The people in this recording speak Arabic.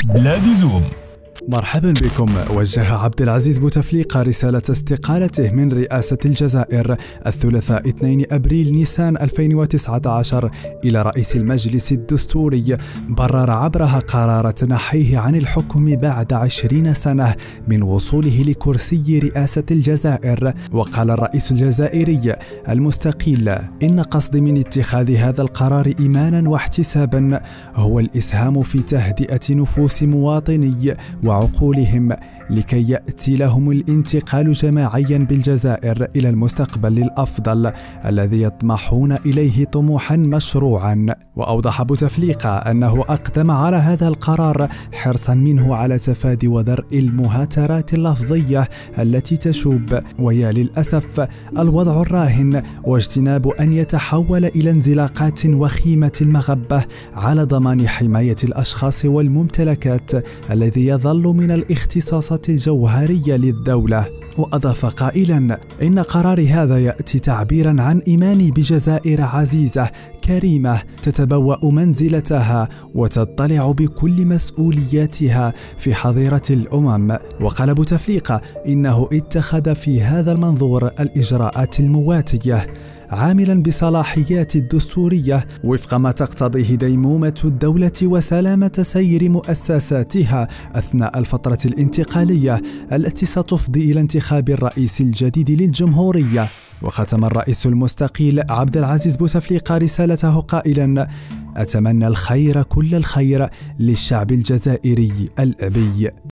بلاديزوم. مرحبا بكم. وجه عبد العزيز بوتفليقة رسالة استقالته من رئاسة الجزائر الثلاثاء 2 أبريل نيسان 2019 إلى رئيس المجلس الدستوري، برر عبرها قرار تنحيه عن الحكم بعد 20 سنة من وصوله لكرسي رئاسة الجزائر. وقال الرئيس الجزائري المستقيل: إن قصدي من اتخاذ هذا القرار إيمانا واحتسابا هو الإسهام في تهدئة نفوس مواطني وعقولهم لكي يأتي لهم الانتقال جماعيا بالجزائر إلى المستقبل الأفضل الذي يطمحون إليه طموحا مشروعا. وأوضح بوتفليقة أنه أقدم على هذا القرار حرصا منه على تفادي ودرء المهاترات اللفظية التي تشوب، ويا للأسف الوضع الراهن، واجتناب أن يتحول إلى انزلاقات وخيمة المغبة على ضمان حماية الأشخاص والممتلكات الذي يظل من الاختصاصات الجوهرية للدولة. وأضاف قائلا: إن قراري هذا يأتي تعبيرا عن إيماني بجزائر عزيزة كريمة تتبوأ منزلتها وتطلع بكل مسؤولياتها في حظيرة الأمم. وقال بوتفليقة إنه اتخذ في هذا المنظور الإجراءات المواتية، عاملا بصلاحيات الدستورية وفق ما تقتضيه ديمومة الدولة وسلامة سير مؤسساتها أثناء الفترة الانتقالية التي ستفضي إلى انتخاب الرئيس الجديد للجمهورية. وختم الرئيس المستقيل عبد العزيز بوتفليقة رسالته قائلا: أتمنى الخير كل الخير للشعب الجزائري الأبي.